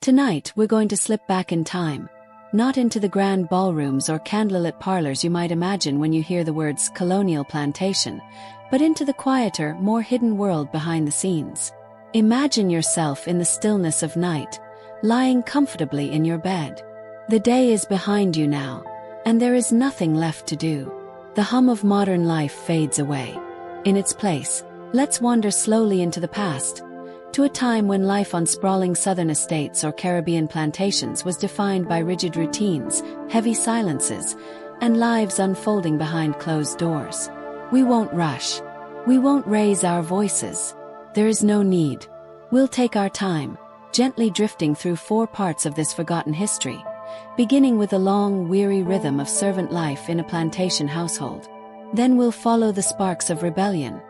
Tonight, we're going to slip back in time. Not into the grand ballrooms or candlelit parlors you might imagine when you hear the words Colonial Plantation, but into the quieter, more hidden world behind the scenes. Imagine yourself in the stillness of night, lying comfortably in your bed. The day is behind you now, and there is nothing left to do. The hum of modern life fades away. In its place, let's wander slowly into the past, to a time when life on sprawling southern estates or Caribbean plantations was defined by rigid routines, heavy silences, and lives unfolding behind closed doors. We won't rush. We won't raise our voices. There is no need. We'll take our time, gently drifting through 4 parts of this forgotten history, beginning with the long, weary rhythm of servant life in a plantation household. Then we'll follow the sparks of rebellion,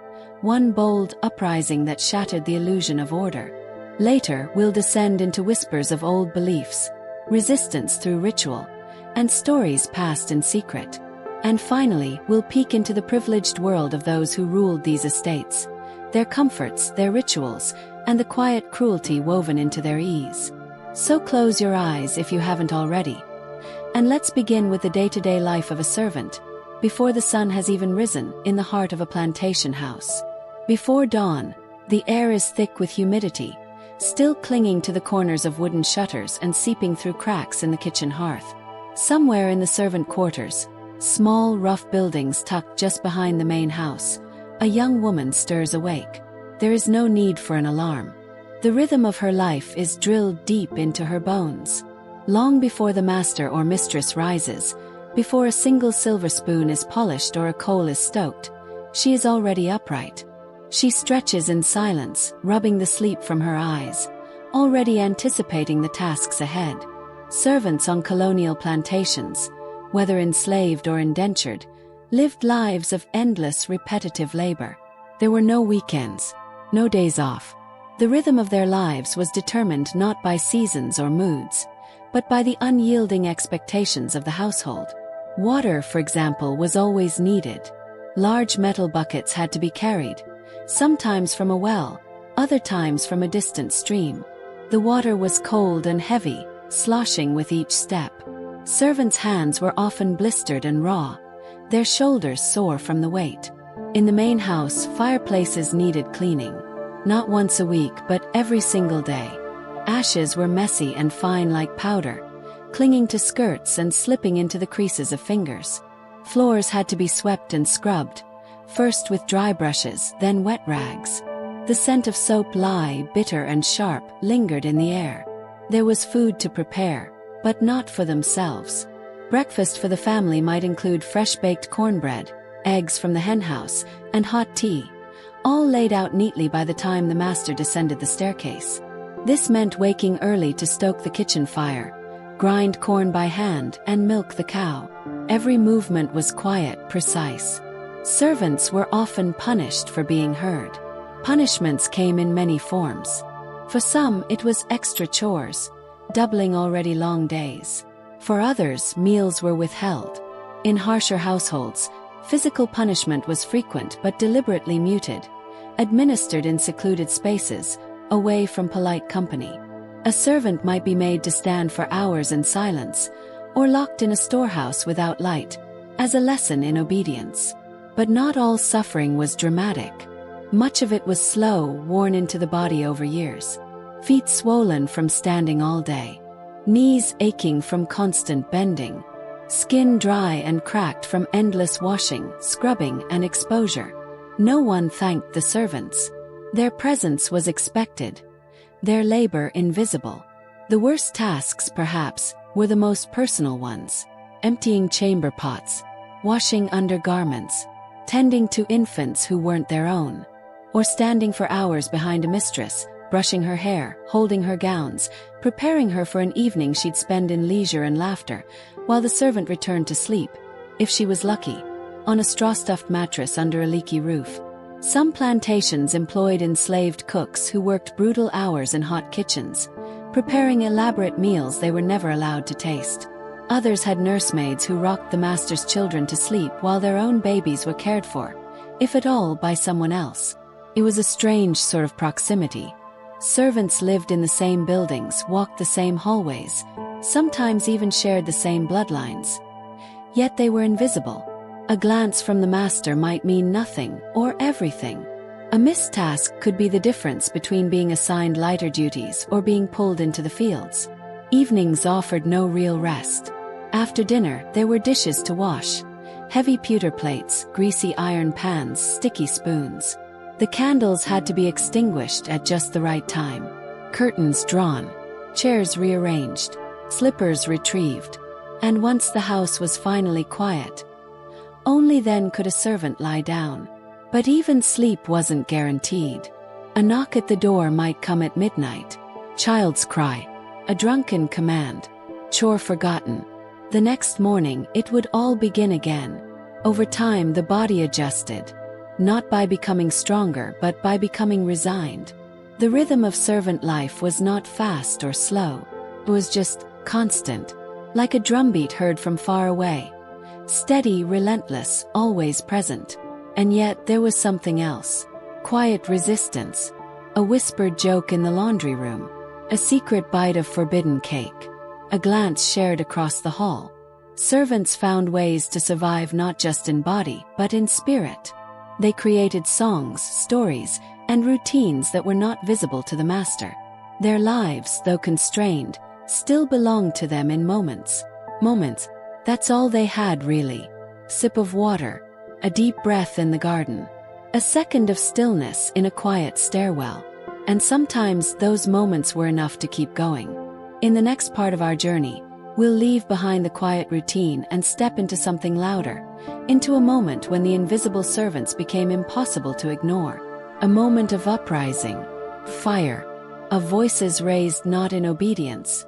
one bold uprising that shattered the illusion of order. Later, we'll descend into whispers of old beliefs, resistance through ritual, and stories passed in secret. And finally, we'll peek into the privileged world of those who ruled these estates, their comforts, their rituals, and the quiet cruelty woven into their ease. So close your eyes if you haven't already. And let's begin with the day-to-day life of a servant, before the sun has even risen, in the heart of a plantation house. Before dawn, the air is thick with humidity, still clinging to the corners of wooden shutters and seeping through cracks in the kitchen hearth. Somewhere in the servant quarters, small rough buildings tucked just behind the main house, a young woman stirs awake. There is no need for an alarm. The rhythm of her life is drilled deep into her bones. Long before the master or mistress rises, before a single silver spoon is polished or a coal is stoked, she is already upright. She stretches in silence, rubbing the sleep from her eyes, already anticipating the tasks ahead. Servants on colonial plantations, whether enslaved or indentured, lived lives of endless, repetitive labor. There were no weekends, no days off. The rhythm of their lives was determined not by seasons or moods, but by the unyielding expectations of the household. Water, for example, was always needed. Large metal buckets had to be carried, sometimes from a well, other times from a distant stream. The water was cold and heavy, sloshing with each step. Servants' hands were often blistered and raw, their shoulders sore from the weight. In the main house, fireplaces needed cleaning. Not once a week, but every single day. Ashes were messy and fine like powder, clinging to skirts and slipping into the creases of fingers. Floors had to be swept and scrubbed, first with dry brushes, then wet rags. The scent of soap, lye, bitter and sharp, lingered in the air. There was food to prepare, but not for themselves. Breakfast for the family might include fresh-baked cornbread, eggs from the henhouse, and hot tea, all laid out neatly by the time the master descended the staircase. This meant waking early to stoke the kitchen fire, grind corn by hand, and milk the cow. Every movement was quiet, precise. Servants were often punished for being heard. Punishments came in many forms. For some, it was extra chores, doubling already long days. For others, meals were withheld. In harsher households, physical punishment was frequent but deliberately muted, administered in secluded spaces, away from polite company. A servant might be made to stand for hours in silence, or locked in a storehouse without light, as a lesson in obedience. But not all suffering was dramatic. Much of it was slow, worn into the body over years. Feet swollen from standing all day. Knees aching from constant bending. Skin dry and cracked from endless washing, scrubbing, and exposure. No one thanked the servants. Their presence was expected, their labor invisible. The worst tasks, perhaps, were the most personal ones. Emptying chamber pots, washing undergarments, tending to infants who weren't their own, or standing for hours behind a mistress, brushing her hair, holding her gowns, preparing her for an evening she'd spend in leisure and laughter, while the servant returned to sleep, if she was lucky, on a straw-stuffed mattress under a leaky roof. Some plantations employed enslaved cooks who worked brutal hours in hot kitchens, preparing elaborate meals they were never allowed to taste. Others had nursemaids who rocked the master's children to sleep while their own babies were cared for, if at all, by someone else. It was a strange sort of proximity. Servants lived in the same buildings, walked the same hallways, sometimes even shared the same bloodlines. Yet they were invisible. A glance from the master might mean nothing or everything. A missed task could be the difference between being assigned lighter duties or being pulled into the fields. Evenings offered no real rest. After dinner, there were dishes to wash. Heavy pewter plates, greasy iron pans, sticky spoons. The candles had to be extinguished at just the right time. Curtains drawn. Chairs rearranged. Slippers retrieved. And once the house was finally quiet, only then could a servant lie down. But even sleep wasn't guaranteed. A knock at the door might come at midnight. Child's cry. A drunken command. Chore forgotten. The next morning, it would all begin again. Over time, the body adjusted. Not by becoming stronger, but by becoming resigned. The rhythm of servant life was not fast or slow. It was just constant. Like a drumbeat heard from far away. Steady, relentless, always present. And yet there was something else. Quiet resistance. A whispered joke in the laundry room. A secret bite of forbidden cake. A glance shared across the hall. Servants found ways to survive not just in body, but in spirit. They created songs, stories, and routines that were not visible to the master. Their lives, though constrained, still belonged to them in moments. Moments. That's all they had, really. Sip of water. A deep breath in the garden. A second of stillness in a quiet stairwell. And sometimes those moments were enough to keep going. In the next part of our journey, we'll leave behind the quiet routine and step into something louder, into a moment when the invisible servants became impossible to ignore. A moment of uprising, fire, of voices raised not in obedience,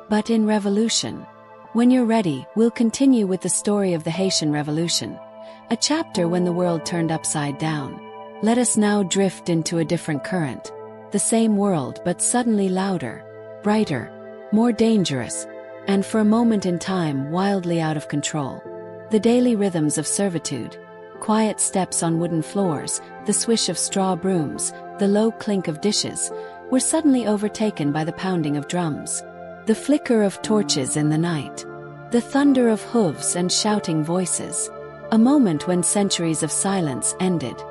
but in revolution. When you're ready, we'll continue with the story of the Haitian Revolution, a chapter when the world turned upside down. Let us now drift into a different current. The same world, but suddenly louder, brighter, more dangerous, and for a moment in time wildly out of control. The daily rhythms of servitude, quiet steps on wooden floors, the swish of straw brooms, the low clink of dishes, were suddenly overtaken by the pounding of drums, the flicker of torches in the night, the thunder of hooves and shouting voices. A moment when centuries of silence ended,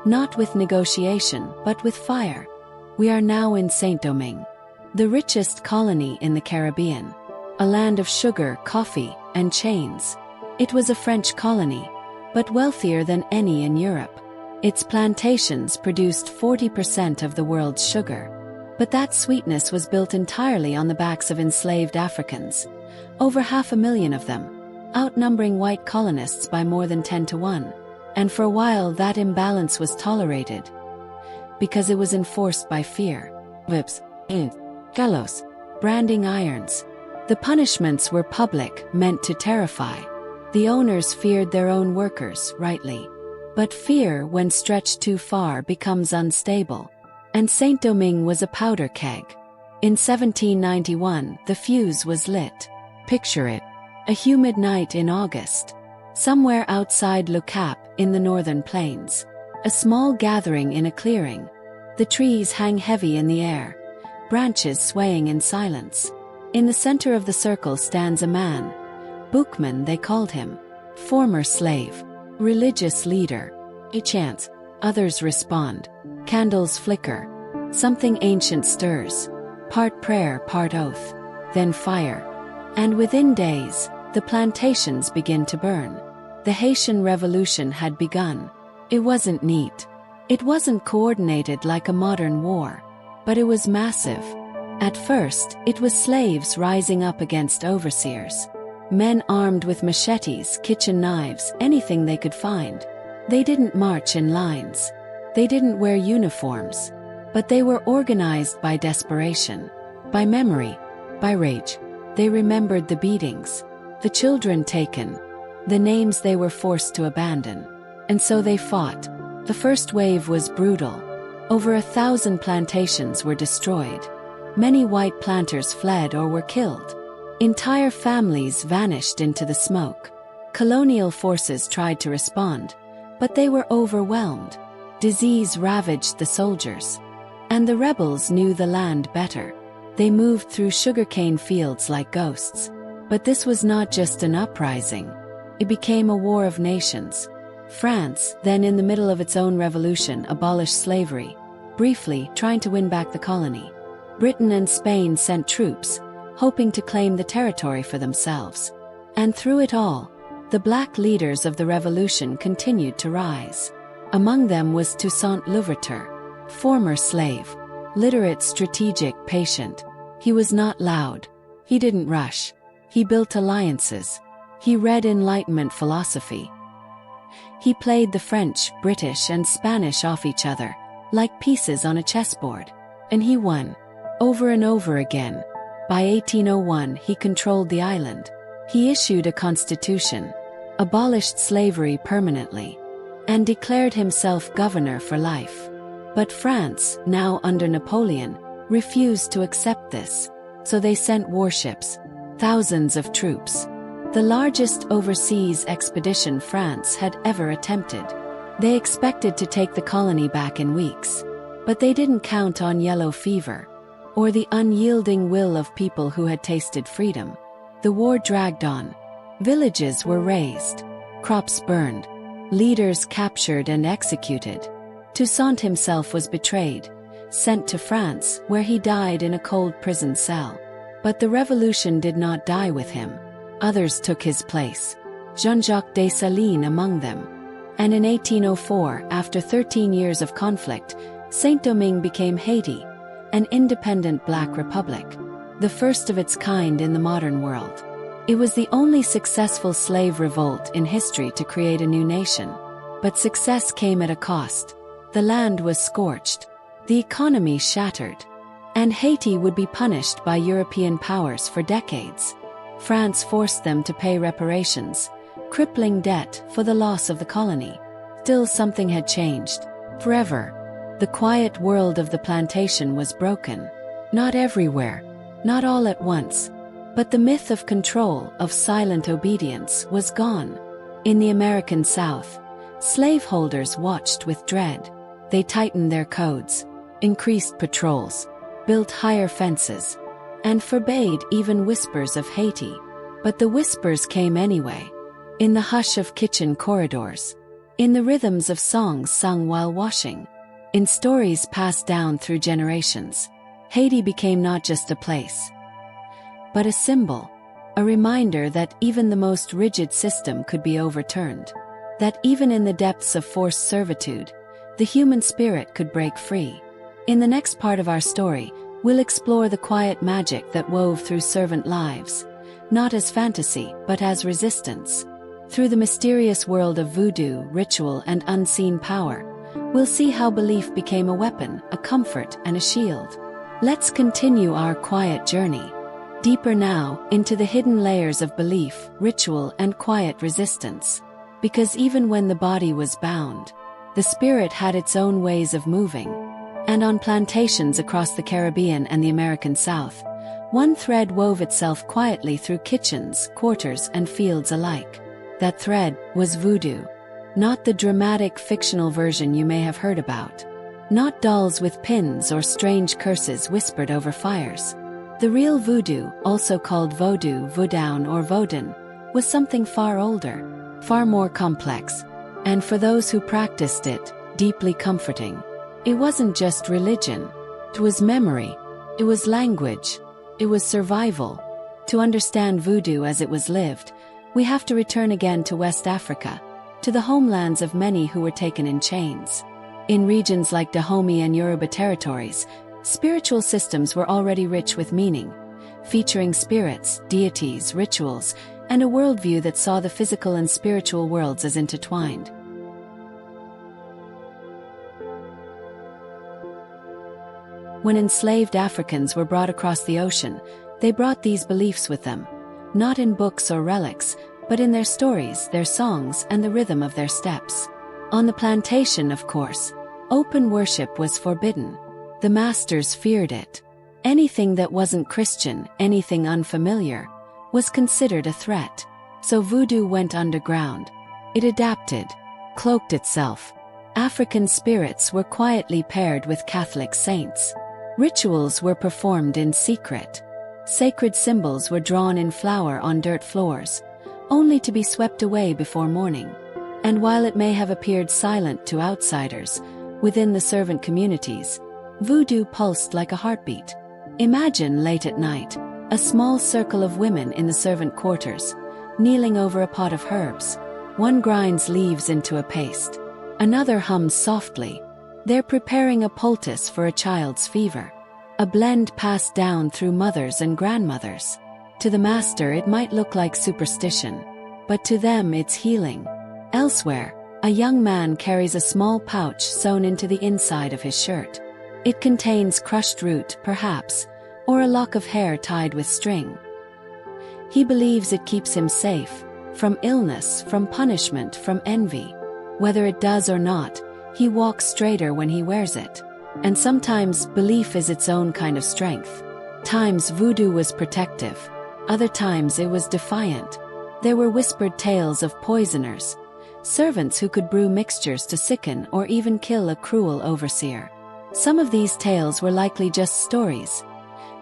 not with negotiation but with fire. We are now in Saint-Domingue, the richest colony in the Caribbean, a land of sugar, coffee, and chains. It was a French colony, but wealthier than any in Europe. Its plantations produced 40% of the world's sugar. But that sweetness was built entirely on the backs of enslaved Africans, over 500,000 of them, outnumbering white colonists by more than 10 to 1. And for a while that imbalance was tolerated, because it was enforced by fear. Whips, gallows, branding irons. The punishments were public, meant to terrify. The owners feared their own workers, rightly. But fear, when stretched too far, becomes unstable. And Saint-Domingue was a powder keg. In 1791, the fuse was lit. Picture it. A humid night in August. Somewhere outside Le Cap, in the northern plains. A small gathering in a clearing. The trees hang heavy in the air, branches swaying in silence. In the center of the circle stands a man. Bookman, they called him. Former slave. Religious leader. He chants. Others respond. Candles flicker. Something ancient stirs. Part prayer, part oath. Then fire. And within days, the plantations begin to burn. The Haitian Revolution had begun. It wasn't neat. It wasn't coordinated like a modern war. But it was massive. At first, it was slaves rising up against overseers. Men armed with machetes, kitchen knives, anything they could find. They didn't march in lines. They didn't wear uniforms. But they were organized by desperation, by memory, by rage. They remembered the beatings, the children taken, the names they were forced to abandon. And so they fought. The first wave was brutal. Over 1,000 plantations were destroyed. Many white planters fled or were killed. Entire families vanished into the smoke. Colonial forces tried to respond, but they were overwhelmed. Disease ravaged the soldiers. And the rebels knew the land better. They moved through sugarcane fields like ghosts. But this was not just an uprising. It became a war of nations. France, then in the middle of its own revolution, abolished slavery, briefly trying to win back the colony. Britain and Spain sent troops, hoping to claim the territory for themselves. And through it all, the black leaders of the revolution continued to rise. Among them was Toussaint Louverture, former slave, literate, strategic, patient. He was not loud. He didn't rush. He built alliances. He read Enlightenment philosophy. He played the French, British, and Spanish off each other, like pieces on a chessboard. And he won. Over and over again. By 1801, he controlled the island. He issued a constitution, abolished slavery permanently, and declared himself governor for life. But France, now under Napoleon, refused to accept this. So they sent warships, thousands of troops, the largest overseas expedition France had ever attempted. They expected to take the colony back in weeks. But they didn't count on yellow fever, or the unyielding will of people who had tasted freedom. The war dragged on. Villages were razed, crops burned, leaders captured and executed. Toussaint himself was betrayed, sent to France, where he died in a cold prison cell. But the revolution did not die with him. Others took his place, Jean-Jacques Dessalines among them. And in 1804, after 13 years of conflict, Saint-Domingue became Haiti, an independent black republic, the first of its kind in the modern world. It was the only successful slave revolt in history to create a new nation. But success came at a cost. The land was scorched, the economy shattered, and Haiti would be punished by European powers for decades. France forced them to pay reparations, crippling debt for the loss of the colony. Still, something had changed. Forever. The quiet world of the plantation was broken. Not everywhere, not all at once, but the myth of control, of silent obedience, was gone. In the American South, slaveholders watched with dread. They tightened their codes, increased patrols, built higher fences, and forbade even whispers of Haiti. But the whispers came anyway, in the hush of kitchen corridors, in the rhythms of songs sung while washing, in stories passed down through generations. Haiti became not just a place, but a symbol, a reminder that even the most rigid system could be overturned, that even in the depths of forced servitude, the human spirit could break free. In the next part of our story, we'll explore the quiet magic that wove through servant lives, not as fantasy, but as resistance. Through the mysterious world of voodoo, ritual, and unseen power, we'll see how belief became a weapon, a comfort, and a shield. Let's continue our quiet journey, deeper now, into the hidden layers of belief, ritual, and quiet resistance. Because even when the body was bound, the spirit had its own ways of moving. And on plantations across the Caribbean and the American South, one thread wove itself quietly through kitchens, quarters, and fields alike. That thread was voodoo. Not the dramatic fictional version you may have heard about. Not dolls with pins or strange curses whispered over fires. The real voodoo, also called vodou, vodun, or vodun, was something far older, far more complex, and for those who practiced it, deeply comforting. It wasn't just religion. It was memory. It was language. It was survival. To understand voodoo as it was lived, we have to return again to West Africa, to the homelands of many who were taken in chains. In regions like Dahomey and Yoruba territories, spiritual systems were already rich with meaning, featuring spirits, deities, rituals, and a worldview that saw the physical and spiritual worlds as intertwined. When enslaved Africans were brought across the ocean, they brought these beliefs with them, not in books or relics, but in their stories, their songs, and the rhythm of their steps. On the plantation, of course, open worship was forbidden. The masters feared it. Anything that wasn't Christian, anything unfamiliar, was considered a threat. So voodoo went underground. It adapted, cloaked itself, African spirits were quietly paired with Catholic saints. Rituals were performed in secret. Sacred symbols were drawn in flour on dirt floors, only to be swept away before morning. And while it may have appeared silent to outsiders, within the servant communities, voodoo pulsed like a heartbeat. Imagine late at night, a small circle of women in the servant quarters, kneeling over a pot of herbs. One grinds leaves into a paste. Another hums softly. They're preparing a poultice for a child's fever. A blend passed down through mothers and grandmothers. To the master it might look like superstition, but to them it's healing. Elsewhere, a young man carries a small pouch sewn into the inside of his shirt. It contains crushed root, perhaps, or a lock of hair tied with string. He believes it keeps him safe, from illness, from punishment, from envy. Whether it does or not, he walks straighter when he wears it. And sometimes belief is its own kind of strength. Times voodoo was protective, other times it was defiant. There were whispered tales of poisoners, servants who could brew mixtures to sicken or even kill a cruel overseer. Some of these tales were likely just stories,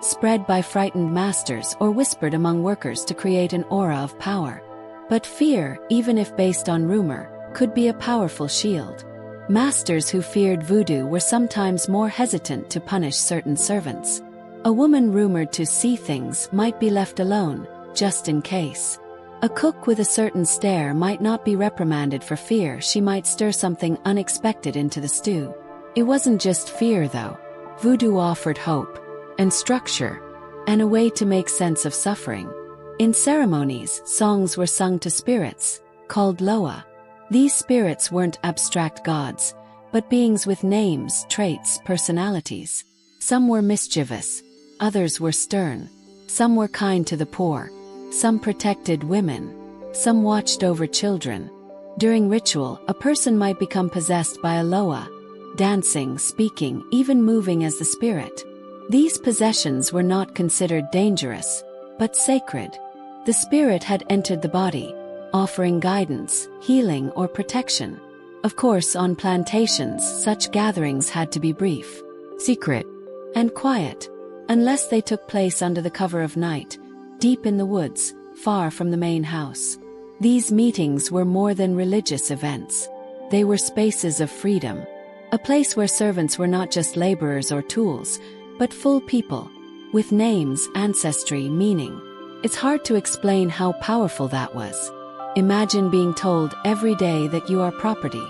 spread by frightened masters or whispered among workers to create an aura of power. But fear, even if based on rumor, could be a powerful shield. Masters who feared voodoo were sometimes more hesitant to punish certain servants. A woman rumored to see things might be left alone, just in case. A cook with a certain stare might not be reprimanded for fear she might stir something unexpected into the stew. It wasn't just fear though. Voodoo offered hope, and structure, and a way to make sense of suffering. In ceremonies, songs were sung to spirits, called loa. These spirits weren't abstract gods, but beings with names, traits, personalities. Some were mischievous, others were stern. Some were kind to the poor. Some protected women. Some watched over children. During ritual, a person might become possessed by a loa, dancing, speaking, even moving as the spirit. These possessions were not considered dangerous, but sacred. The spirit had entered the body, offering guidance, healing, or protection. Of course, on plantations, such gatherings had to be brief, secret, and quiet, unless they took place under the cover of night, deep in the woods, far from the main house. These meetings were more than religious events. They were spaces of freedom, a place where servants were not just laborers or tools, but full people, with names, ancestry, meaning. It's hard to explain how powerful that was. Imagine being told every day that you are property,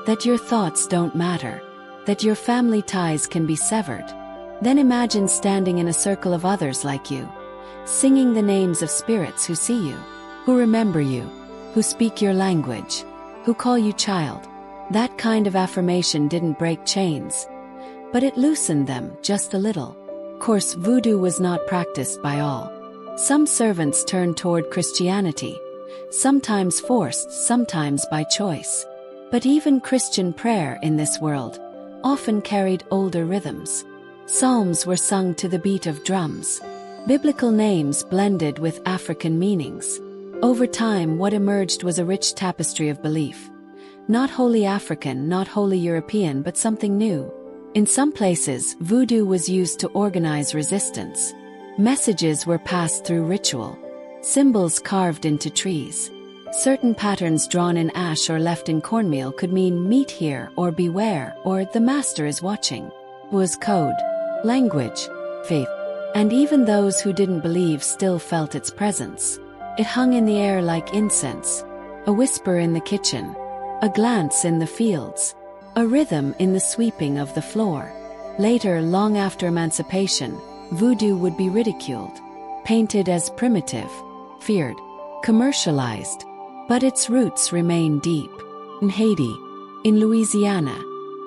that your thoughts don't matter, that your family ties can be severed. Then imagine standing in a circle of others like you, singing the names of spirits who see you, who remember you, who speak your language, who call you child. That kind of affirmation didn't break chains, but it loosened them just a little. Of course, voodoo was not practiced by all. Some servants turned toward Christianity, sometimes forced, sometimes by choice. But even Christian prayer in this world often carried older rhythms. Psalms were sung to the beat of drums. Biblical names blended with African meanings. Over time, what emerged was a rich tapestry of belief. Not wholly African, not wholly European, but something new. In some places, voodoo was used to organize resistance. Messages were passed through ritual. Symbols carved into trees. Certain patterns drawn in ash or left in cornmeal could mean meet here or beware or the master is watching. It was code, language, faith. And even those who didn't believe still felt its presence. It hung in the air like incense, a whisper in the kitchen, a glance in the fields, a rhythm in the sweeping of the floor. Later, long after emancipation, voodoo would be ridiculed, painted as primitive, feared, commercialized. But its roots remain deep. In Haiti, in Louisiana,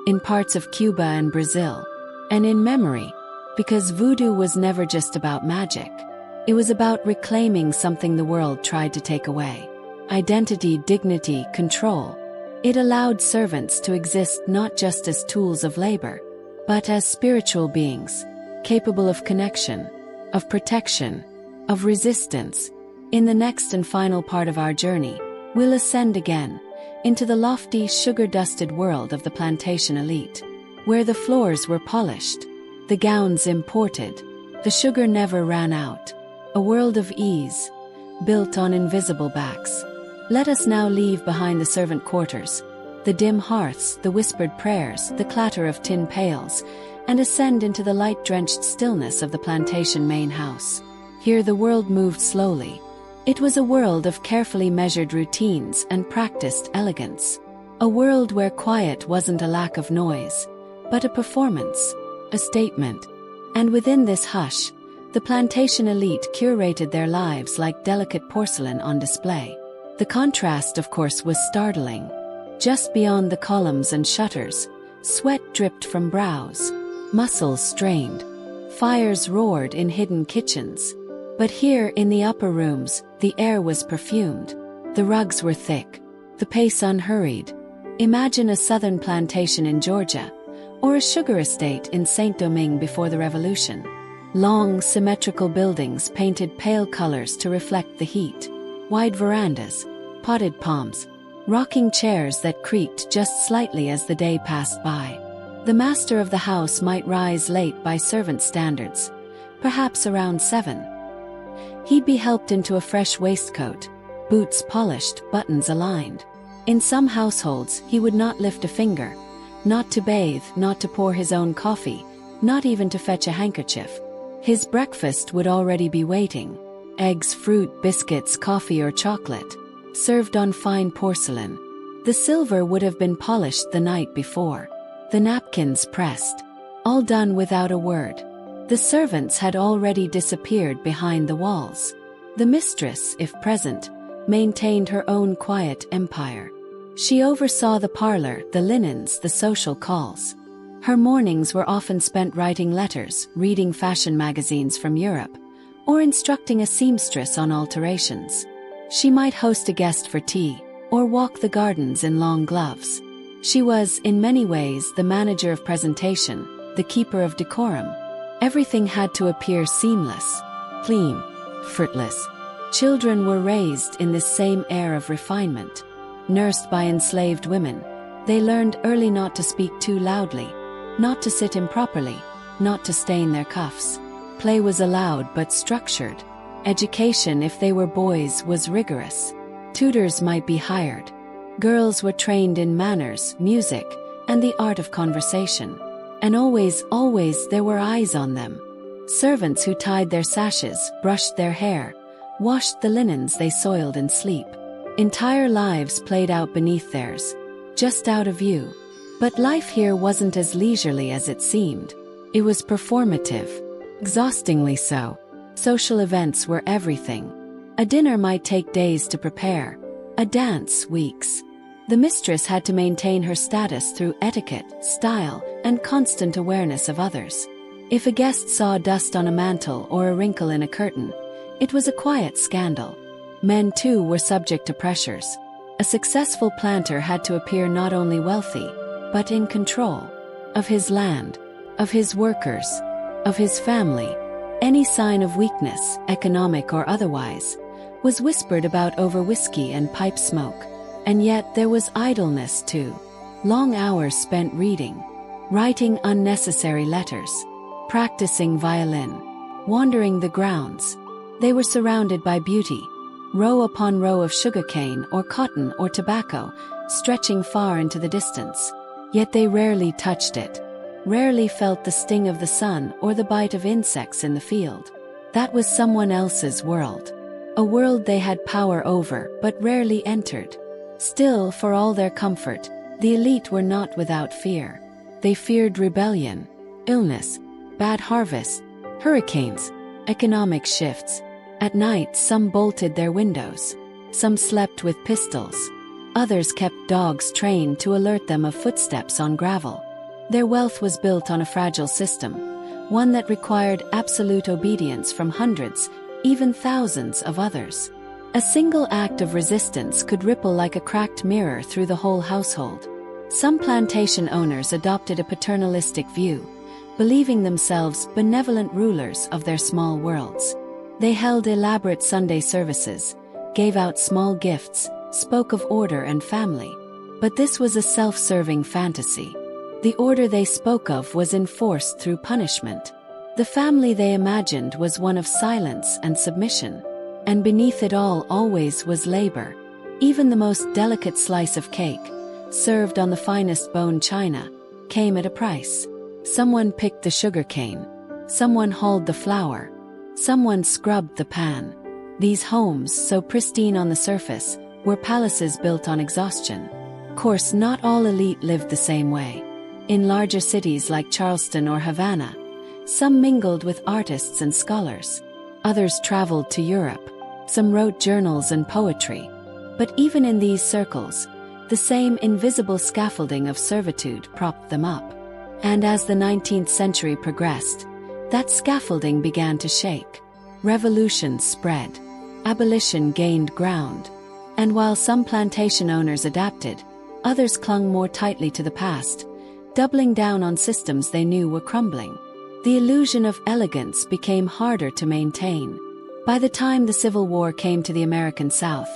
in parts of Cuba and Brazil, and in memory. Because voodoo was never just about magic. It was about reclaiming something the world tried to take away. Identity, dignity, control. It allowed servants to exist not just as tools of labor, but as spiritual beings, capable of connection, of protection, of resistance. In the next and final part of our journey, we'll ascend again, into the lofty, sugar-dusted world of the plantation elite, where the floors were polished, the gowns imported, the sugar never ran out. A world of ease, built on invisible backs. Let us now leave behind the servant quarters, the dim hearths, the whispered prayers, the clatter of tin pails, and ascend into the light-drenched stillness of the plantation main house. Here the world moved slowly. It was a world of carefully measured routines and practiced elegance. A world where quiet wasn't a lack of noise, but a performance, a statement. And within this hush, the plantation elite curated their lives like delicate porcelain on display. The contrast, of course, was startling. Just beyond the columns and shutters, sweat dripped from brows, muscles strained, fires roared in hidden kitchens. But here, in the upper rooms, the air was perfumed. The rugs were thick, the pace unhurried. Imagine a southern plantation in Georgia, or a sugar estate in Saint-Domingue before the Revolution. Long, symmetrical buildings painted pale colors to reflect the heat. Wide verandas, potted palms, rocking chairs that creaked just slightly as the day passed by. The master of the house might rise late by servant standards, perhaps around 7. He'd be helped into a fresh waistcoat, boots polished, buttons aligned. In some households, he would not lift a finger, not to bathe, not to pour his own coffee, not even to fetch a handkerchief. His breakfast would already be waiting. Eggs, fruit, biscuits, coffee or chocolate, served on fine porcelain. The silver would have been polished the night before. The napkins pressed. All done without a word. The servants had already disappeared behind the walls. The mistress, if present, maintained her own quiet empire. She oversaw the parlor, the linens, the social calls. Her mornings were often spent writing letters, reading fashion magazines from Europe, or instructing a seamstress on alterations. She might host a guest for tea, or walk the gardens in long gloves. She was, in many ways, the manager of presentation, the keeper of decorum. Everything had to appear seamless, clean, fruitless. Children were raised in this same air of refinement. Nursed by enslaved women, they learned early not to speak too loudly, not to sit improperly, not to stain their cuffs. Play was allowed but structured. Education, if they were boys, was rigorous. Tutors might be hired. Girls were trained in manners, music, and the art of conversation. And always, always there were eyes on them. Servants who tied their sashes, brushed their hair, washed the linens they soiled in sleep. Entire lives played out beneath theirs, just out of view. But life here wasn't as leisurely as it seemed. It was performative, exhaustingly so. Social events were everything. A dinner might take days to prepare, a dance weeks. The mistress had to maintain her status through etiquette, style, and constant awareness of others. If a guest saw dust on a mantel or a wrinkle in a curtain, it was a quiet scandal. Men, too, were subject to pressures. A successful planter had to appear not only wealthy, but in control of his land, of his workers, of his family. Any sign of weakness, economic or otherwise, was whispered about over whiskey and pipe smoke. And yet there was idleness too. Long hours spent reading, writing unnecessary letters, practicing violin, wandering the grounds. They were surrounded by beauty, row upon row of sugarcane or cotton or tobacco, stretching far into the distance. Yet they rarely touched it, rarely felt the sting of the sun or the bite of insects in the field. That was someone else's world. A world they had power over but rarely entered. Still, for all their comfort, the elite were not without fear. They feared rebellion, illness, bad harvests, hurricanes, economic shifts. At night, some bolted their windows. Some slept with pistols. Others kept dogs trained to alert them of footsteps on gravel. Their wealth was built on a fragile system, one that required absolute obedience from hundreds, even thousands of others. A single act of resistance could ripple like a cracked mirror through the whole household. Some plantation owners adopted a paternalistic view, believing themselves benevolent rulers of their small worlds. They held elaborate Sunday services, gave out small gifts, spoke of order and family. But this was a self-serving fantasy. The order they spoke of was enforced through punishment. The family they imagined was one of silence and submission. And beneath it all always was labor. Even the most delicate slice of cake, served on the finest bone china, came at a price. Someone picked the sugar cane. Someone hauled the flour. Someone scrubbed the pan. These homes, so pristine on the surface, were palaces built on exhaustion. Of course, not all elite lived the same way. In larger cities like Charleston or Havana, some mingled with artists and scholars. Others traveled to Europe. Some wrote journals and poetry. But even in these circles, the same invisible scaffolding of servitude propped them up. And as the 19th century progressed, that scaffolding began to shake. Revolutions spread. Abolition gained ground. And while some plantation owners adapted, others clung more tightly to the past, doubling down on systems they knew were crumbling. The illusion of elegance became harder to maintain. By the time the Civil War came to the American South,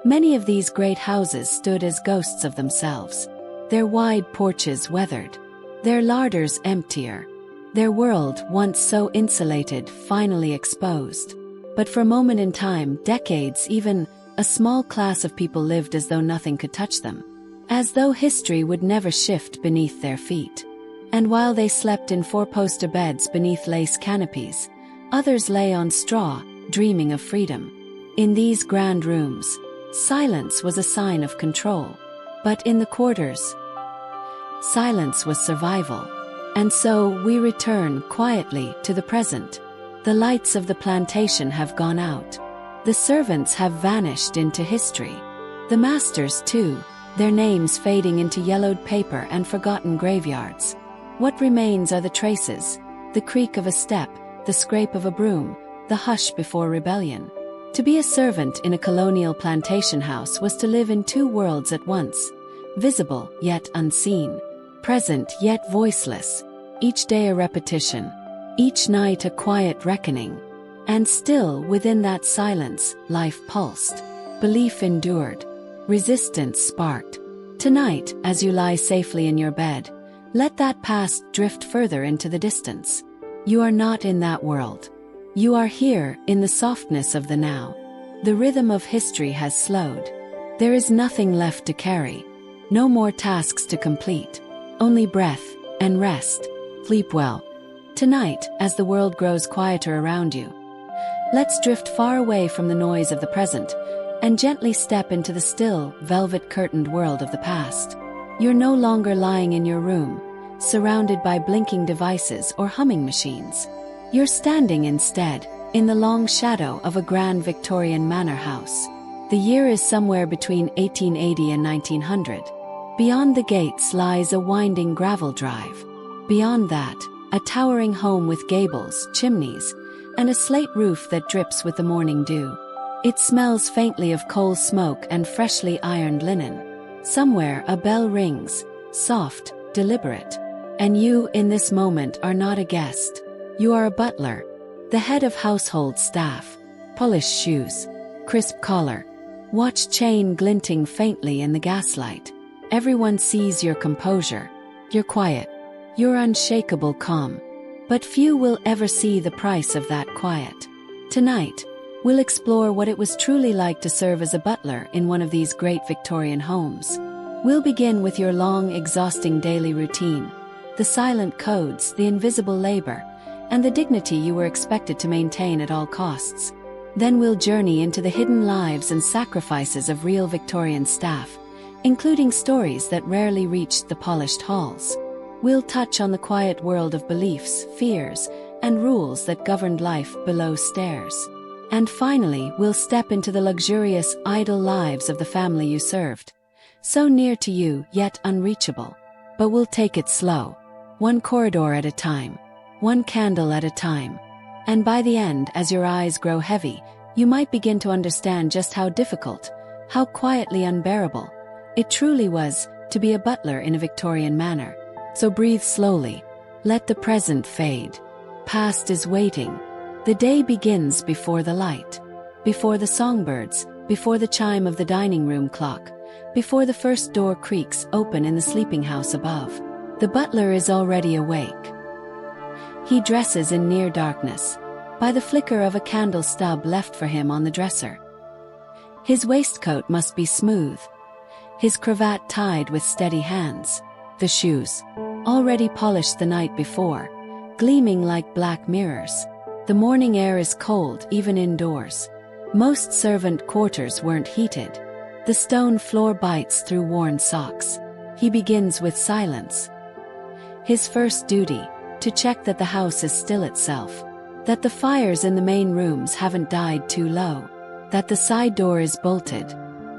many of these great houses stood as ghosts of themselves. Their wide porches weathered. Their larders emptier. Their world, once so insulated, finally exposed. But for a moment in time, decades, even, a small class of people lived as though nothing could touch them. As though history would never shift beneath their feet. And while they slept in four-poster beds beneath lace canopies, others lay on straw, dreaming of freedom. In these grand rooms, silence was a sign of control. But in the quarters, silence was survival. And so we return quietly to the present. The lights of the plantation have gone out. The servants have vanished into history. The masters too, their names fading into yellowed paper and forgotten graveyards. What remains are the traces, the creak of a step, the scrape of a broom, the hush before rebellion. To be a servant in a colonial plantation house was to live in two worlds at once, visible yet unseen, present yet voiceless, each day a repetition, each night a quiet reckoning. And still within that silence, life pulsed, belief endured, resistance sparked. Tonight, as you lie safely in your bed, let that past drift further into the distance. You are not in that world. You are here, in the softness of the now. The rhythm of history has slowed. There is nothing left to carry. No more tasks to complete. Only breath and rest. Sleep well. Tonight, as the world grows quieter around you, let's drift far away from the noise of the present and gently step into the still, velvet-curtained world of the past. You're no longer lying in your room, surrounded by blinking devices or humming machines. You're standing instead, in the long shadow of a grand Victorian manor house. The year is somewhere between 1880 and 1900. Beyond the gates lies a winding gravel drive. Beyond that, a towering home with gables, chimneys, and a slate roof that drips with the morning dew. It smells faintly of coal smoke and freshly ironed linen. Somewhere a bell rings, soft, deliberate. And you, in this moment, are not a guest. You are a butler, the head of household staff. Polished shoes, crisp collar, watch chain glinting faintly in the gaslight. Everyone sees your composure, your quiet, your unshakable calm. But few will ever see the price of that quiet. Tonight, we'll explore what it was truly like to serve as a butler in one of these great Victorian homes. We'll begin with your long, exhausting daily routine, the silent codes, the invisible labor, and the dignity you were expected to maintain at all costs. Then we'll journey into the hidden lives and sacrifices of real Victorian staff, including stories that rarely reached the polished halls. We'll touch on the quiet world of beliefs, fears, and rules that governed life below stairs. And finally, we'll step into the luxurious, idle lives of the family you served. So near to you, yet unreachable. But we'll take it slow. One corridor at a time. One candle at a time. And by the end, as your eyes grow heavy, you might begin to understand just how difficult, how quietly unbearable it truly was to be a butler in a Victorian manor. So breathe slowly. Let the present fade. Past is waiting. The day begins before the light, before the songbirds, before the chime of the dining room clock. before the first door creaks open in the sleeping house above. The butler is already awake. He dresses in near darkness, by the flicker of a candle stub left for him on the dresser. His waistcoat must be smooth, his cravat tied with steady hands, the shoes, already polished the night before, gleaming like black mirrors. The morning air is cold even indoors. Most servant quarters weren't heated. The stone floor bites through worn socks. He begins with silence. His first duty, to check that the house is still itself, that the fires in the main rooms haven't died too low, that the side door is bolted,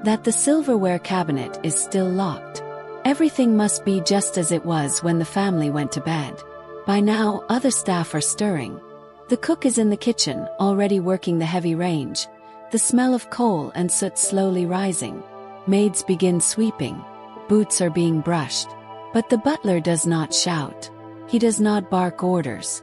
that the silverware cabinet is still locked. Everything must be just as it was when the family went to bed. By now, other staff are stirring. The cook is in the kitchen, already working the heavy range, the smell of coal and soot slowly rising. Maids begin sweeping. Boots are being brushed. But the butler does not shout. He does not bark orders.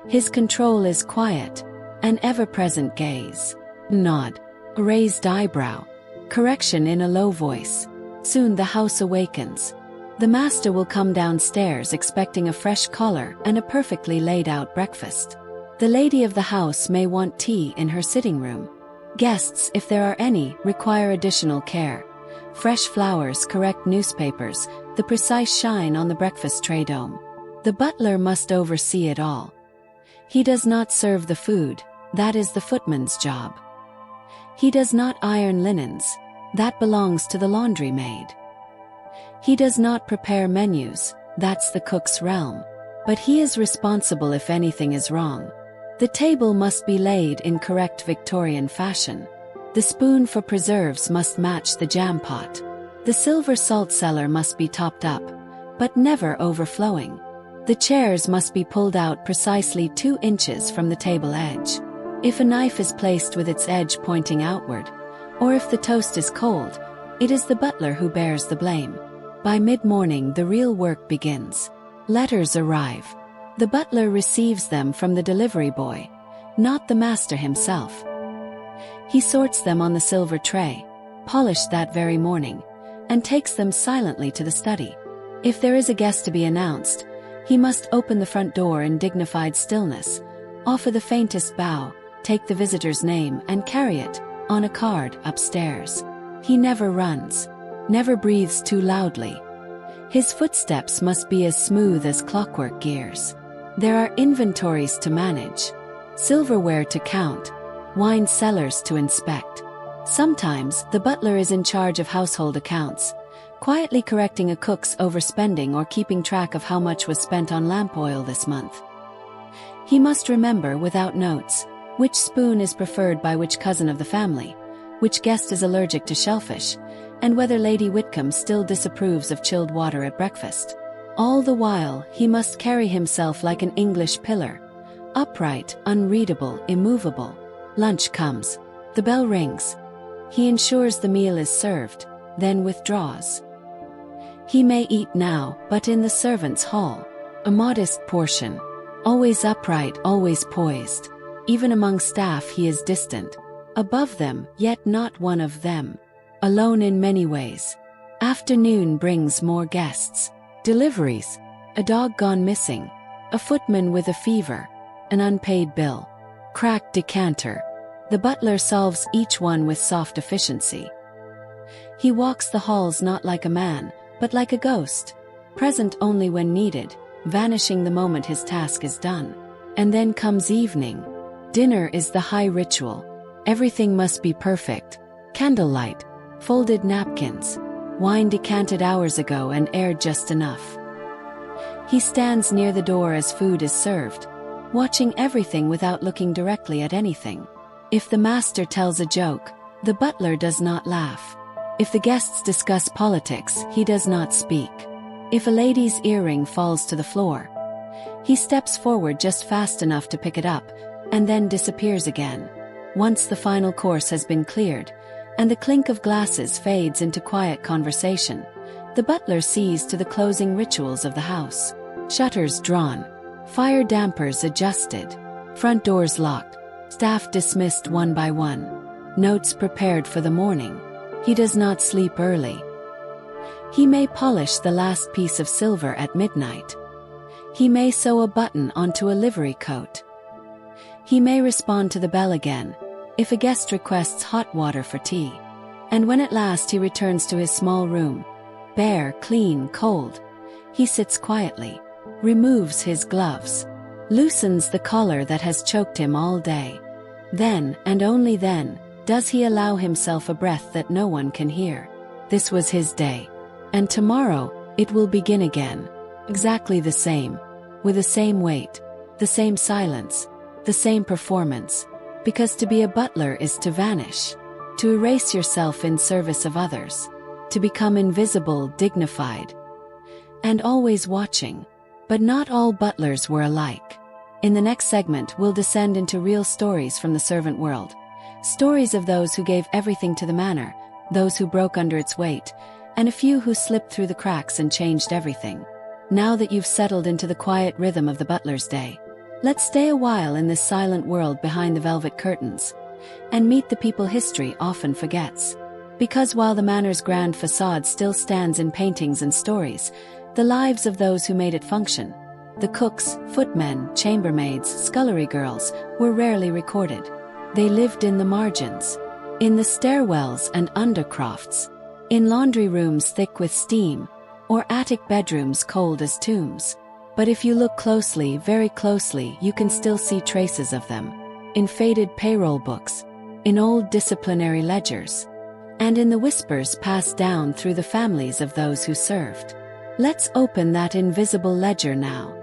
His control is quiet, an ever-present gaze, nod, a raised eyebrow, correction in a low voice. Soon the house awakens. The master will come downstairs expecting a fresh collar and a perfectly laid-out breakfast. The lady of the house may want tea in her sitting room. Guests, if there are any, require additional care. Fresh flowers, correct newspapers, the precise shine on the breakfast tray dome. The butler must oversee it all. He does not serve the food, that is the footman's job. He does not iron linens, that belongs to the laundry maid. He does not prepare menus, that's the cook's realm. But he is responsible if anything is wrong. The table must be laid in correct Victorian fashion. The spoon for preserves must match the jam pot. The silver salt cellar must be topped up, but never overflowing. The chairs must be pulled out precisely 2 inches from the table edge. If a knife is placed with its edge pointing outward, or if the toast is cold, it is the butler who bears the blame. By mid-morning the real work begins. Letters arrive. The butler receives them from the delivery boy, not the master himself. He sorts them on the silver tray, polished that very morning, and takes them silently to the study. If there is a guest to be announced, he must open the front door in dignified stillness, offer the faintest bow, take the visitor's name and carry it, on a card, upstairs. He never runs, never breathes too loudly. His footsteps must be as smooth as clockwork gears. There are inventories to manage, silverware to count, wine cellars to inspect. Sometimes, the butler is in charge of household accounts, quietly correcting a cook's overspending or keeping track of how much was spent on lamp oil this month. He must remember, without notes, which spoon is preferred by which cousin of the family, which guest is allergic to shellfish, and whether Lady Whitcomb still disapproves of chilled water at breakfast. All the while, he must carry himself like an English pillar, upright, unreadable, immovable. Lunch comes. The bell rings. He ensures the meal is served, then withdraws. He may eat now, but in the servants' hall. A modest portion. Always upright, always poised. Even among staff he is distant. Above them, yet not one of them. Alone in many ways. Afternoon brings more guests. Deliveries. A dog gone missing. A footman with a fever. An unpaid bill. Cracked decanter. The butler solves each one with soft efficiency. He walks the halls not like a man, but like a ghost, present only when needed, vanishing the moment his task is done. And then comes evening. Dinner is the high ritual. Everything must be perfect. Candlelight, folded napkins, wine decanted hours ago and aired just enough. He stands near the door as food is served, watching everything without looking directly at anything. If the master tells a joke, the butler does not laugh. If the guests discuss politics, he does not speak. If a lady's earring falls to the floor, he steps forward just fast enough to pick it up, and then disappears again. Once the final course has been cleared, and the clink of glasses fades into quiet conversation, the butler sees to the closing rituals of the house. Shutters drawn, fire dampers adjusted, front doors locked, staff dismissed one by one, notes prepared for the morning. He does not sleep early. He may polish the last piece of silver at midnight. He may sew a button onto a livery coat. He may respond to the bell again, if a guest requests hot water for tea. And when at last he returns to his small room, bare, clean, cold, he sits quietly, removes his gloves, loosens the collar that has choked him all day. Then, and only then, does he allow himself a breath that no one can hear. This was his day. And tomorrow, it will begin again. Exactly the same. With the same weight, the same silence, the same performance. Because to be a butler is to vanish. To erase yourself in service of others. To become invisible, dignified. And always watching. But not all butlers were alike. In the next segment, we'll descend into real stories from the servant world. Stories of those who gave everything to the manor, those who broke under its weight, and a few who slipped through the cracks and changed everything. Now that you've settled into the quiet rhythm of the butler's day, let's stay a while in this silent world behind the velvet curtains, and meet the people history often forgets. Because while the manor's grand facade still stands in paintings and stories, the lives of those who made it function, the cooks, footmen, chambermaids, scullery girls, were rarely recorded. They lived in the margins, in the stairwells and undercrofts, in laundry rooms thick with steam, or attic bedrooms cold as tombs. But if you look closely, very closely, you can still see traces of them. In faded payroll books, in old disciplinary ledgers, and in the whispers passed down through the families of those who served. Let's open that invisible ledger now.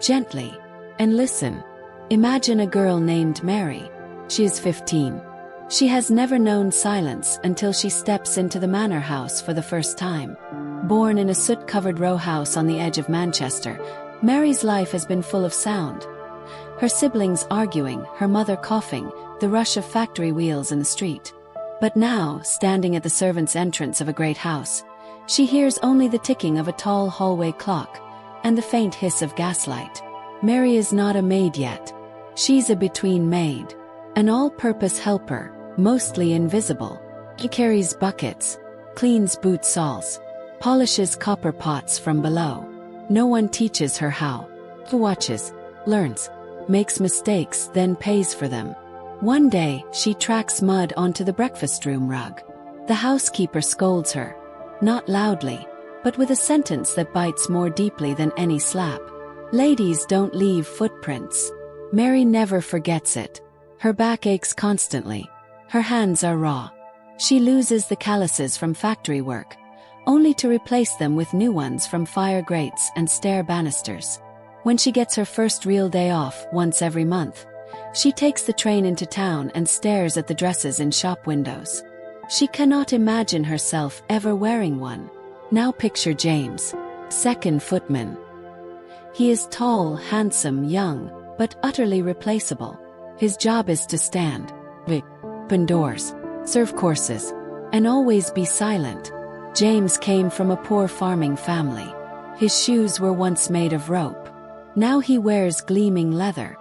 Gently. And listen. Imagine a girl named Mary. She is 15. She has never known silence until she steps into the manor house for the first time. Born in a soot-covered row house on the edge of Manchester, Mary's life has been full of sound. Her siblings arguing, her mother coughing, the rush of factory wheels in the street. But now, standing at the servants' entrance of a great house, she hears only the ticking of a tall hallway clock, and the faint hiss of gaslight. Mary is not a maid yet. She's a between maid. An all-purpose helper, mostly invisible. She carries buckets, cleans boot soles, polishes copper pots from below. No one teaches her how. She watches, learns, makes mistakes, then pays for them. One day, she tracks mud onto the breakfast room rug. The housekeeper scolds her, not loudly, but with a sentence that bites more deeply than any slap. Ladies don't leave footprints. Mary never forgets it. Her back aches constantly. Her hands are raw. She loses the calluses from factory work, only to replace them with new ones from fire grates and stair banisters. When she gets her first real day off, once every month, she takes the train into town and stares at the dresses in shop windows. She cannot imagine herself ever wearing one. Now picture James, second footman. He is tall, handsome, young, but utterly replaceable. His job is to stand, open doors, serve courses, and always be silent. James came from a poor farming family. His shoes were once made of rope. Now he wears gleaming leather.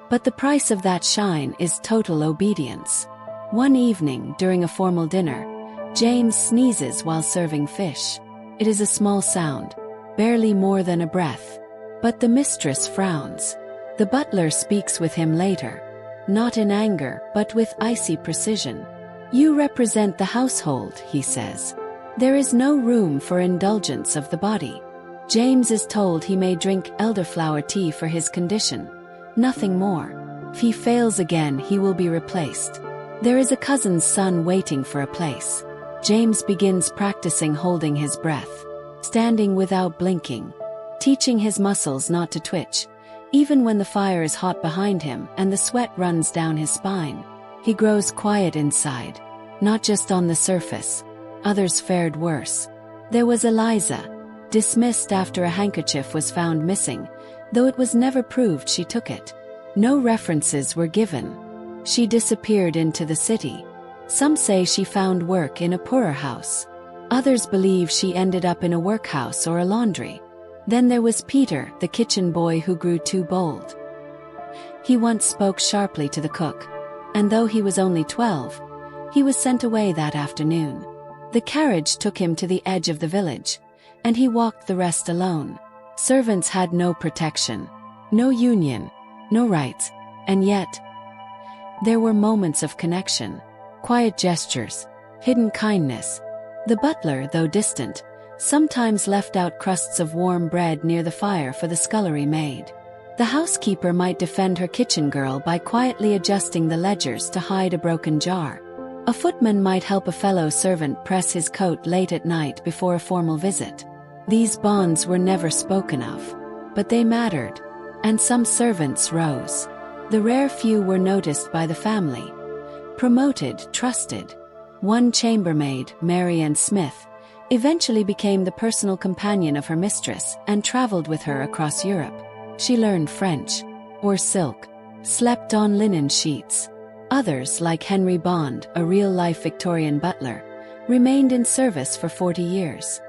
But the price of that shine is total obedience. One evening, during a formal dinner, James sneezes while serving fish. It is a small sound, barely more than a breath. But the mistress frowns. The butler speaks with him later. Not in anger, but with icy precision. "You represent the household," he says. "There is no room for indulgence of the body." James is told he may drink elderflower tea for his condition. Nothing more. If he fails again, he will be replaced. There is a cousin's son waiting for a place. James begins practicing holding his breath, standing without blinking, teaching his muscles not to twitch, even when the fire is hot behind him and the sweat runs down his spine. He grows quiet inside, not just on the surface. Others fared worse. There was Eliza, dismissed after a handkerchief was found missing, though it was never proved she took it. No references were given. She disappeared into the city. Some say she found work in a poorer house. Others believe she ended up in a workhouse or a laundry. Then there was Peter, the kitchen boy who grew too bold. He once spoke sharply to the cook, and though he was only 12, he was sent away that afternoon. The carriage took him to the edge of the village, and he walked the rest alone. Servants had no protection, no union, no rights, and yet there were moments of connection, quiet gestures, hidden kindness. The butler, though distant, sometimes left out crusts of warm bread near the fire for the scullery maid. The housekeeper might defend her kitchen girl by quietly adjusting the ledgers to hide a broken jar. A footman might help a fellow servant press his coat late at night before a formal visit. These bonds were never spoken of, but they mattered, and some servants rose. The rare few were noticed by the family, promoted, trusted. One chambermaid, Mary Ann Smith, eventually became the personal companion of her mistress and traveled with her across Europe. She learned French, or silk, slept on linen sheets. Others, like Henry Bond, a real-life Victorian butler, remained in service for 40 years.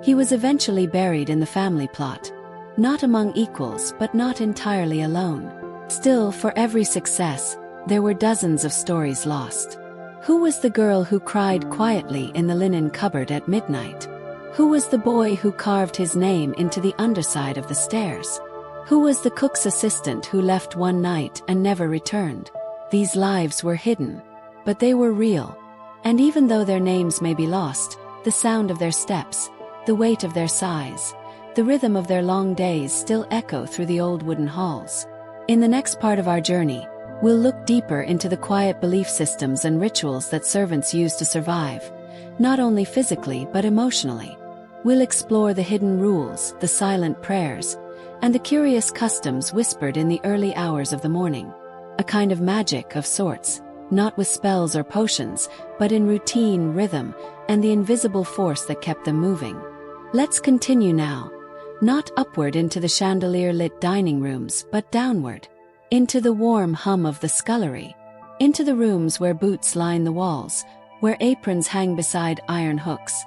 He was eventually buried in the family plot, not among equals but not entirely alone. Still, for every success, there were dozens of stories lost. Who was the girl who cried quietly in the linen cupboard at midnight? Who was the boy who carved his name into the underside of the stairs? Who was the cook's assistant who left one night and never returned? These lives were hidden, but they were real. And even though their names may be lost, the sound of their steps, the weight of their sighs, the rhythm of their long days still echo through the old wooden halls. In the next part of our journey, we'll look deeper into the quiet belief systems and rituals that servants use to survive, not only physically but emotionally. We'll explore the hidden rules, the silent prayers, and the curious customs whispered in the early hours of the morning. A kind of magic of sorts, not with spells or potions, but in routine, rhythm, and the invisible force that kept them moving. Let's continue now, not upward into the chandelier-lit dining rooms, but downward, into the warm hum of the scullery, into the rooms where boots line the walls, where aprons hang beside iron hooks,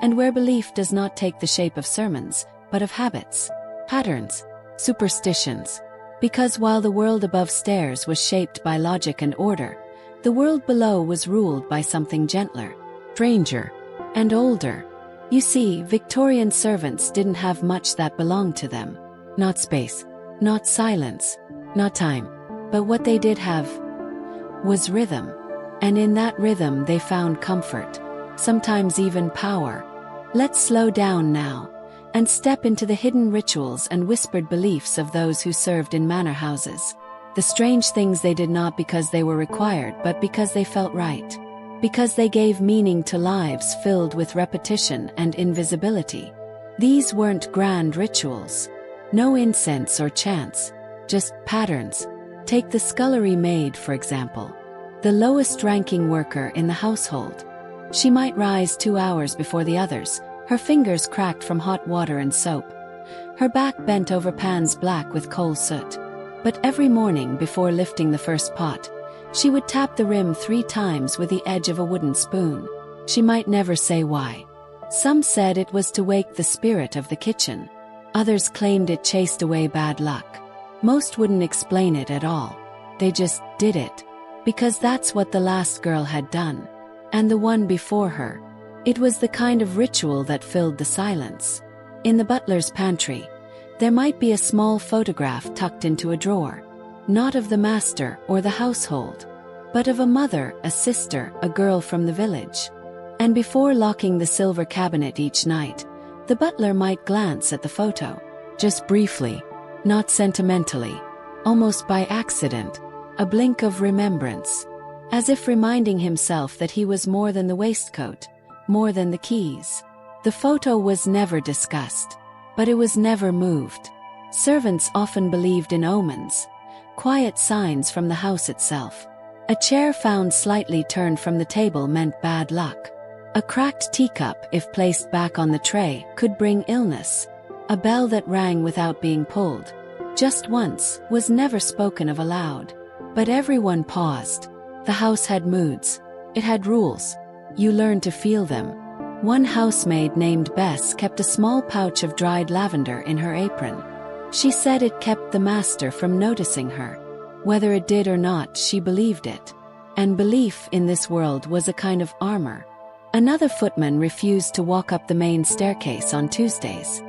and where belief does not take the shape of sermons, but of habits, patterns, superstitions. Because while the world above stairs was shaped by logic and order, the world below was ruled by something gentler, stranger, and older. You see, Victorian servants didn't have much that belonged to them. Not space, not silence, not time. But what they did have was rhythm. And in that rhythm they found comfort, sometimes even power. Let's slow down now, and step into the hidden rituals and whispered beliefs of those who served in manor houses. The strange things they did not because they were required but because they felt right. Because they gave meaning to lives filled with repetition and invisibility. These weren't grand rituals. No incense or chants, just patterns. Take the scullery maid, for example. The lowest-ranking worker in the household. She might rise 2 hours before the others, her fingers cracked from hot water and soap, her back bent over pans black with coal soot. But every morning before lifting the first pot, she would tap the rim 3 times with the edge of a wooden spoon. She might never say why. Some said it was to wake the spirit of the kitchen. Others claimed it chased away bad luck. Most wouldn't explain it at all. They just did it. Because that's what the last girl had done. And the one before her. It was the kind of ritual that filled the silence. In the butler's pantry, there might be a small photograph tucked into a drawer. Not of the master or the household, but of a mother, a sister, a girl from the village. And before locking the silver cabinet each night, the butler might glance at the photo, just briefly, not sentimentally, almost by accident, a blink of remembrance, as if reminding himself that he was more than the waistcoat, more than the keys. The photo was never discussed, but it was never moved. Servants often believed in omens, quiet signs from the house itself. A chair found slightly turned from the table meant bad luck. A cracked teacup, if placed back on the tray, could bring illness. A bell that rang without being pulled, just once, was never spoken of aloud. But everyone paused. The house had moods. It had rules. You learned to feel them. One housemaid named Bess kept a small pouch of dried lavender in her apron. She said it kept the master from noticing her. Whether it did or not, she believed it. And belief in this world was a kind of armor. Another footman refused to walk up the main staircase on Tuesdays.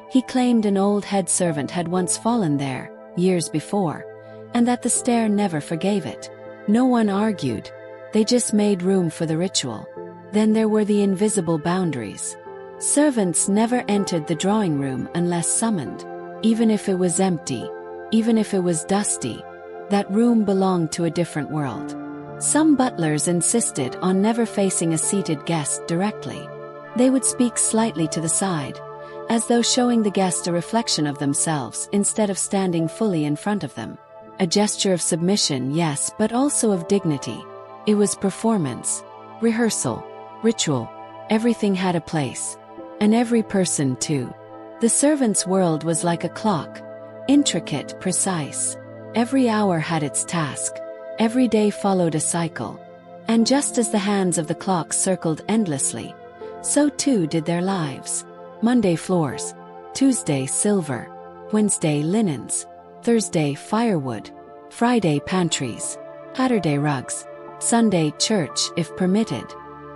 He claimed an old head servant had once fallen there, years before, and that the stair never forgave it. No one argued, they just made room for the ritual. Then there were the invisible boundaries. Servants never entered the drawing room unless summoned. Even if it was empty, even if it was dusty, that room belonged to a different world. Some butlers insisted on never facing a seated guest directly. They would speak slightly to the side, as though showing the guest a reflection of themselves instead of standing fully in front of them. A gesture of submission, yes, but also of dignity. It was performance, rehearsal, ritual. Everything had a place. And every person too. The servant's world was like a clock, intricate, precise. Every hour had its task. Every day followed a cycle. And just as the hands of the clock circled endlessly, so too did their lives. Monday floors, Tuesday silver, Wednesday linens, Thursday firewood, Friday pantries, Saturday rugs, Sunday church if permitted,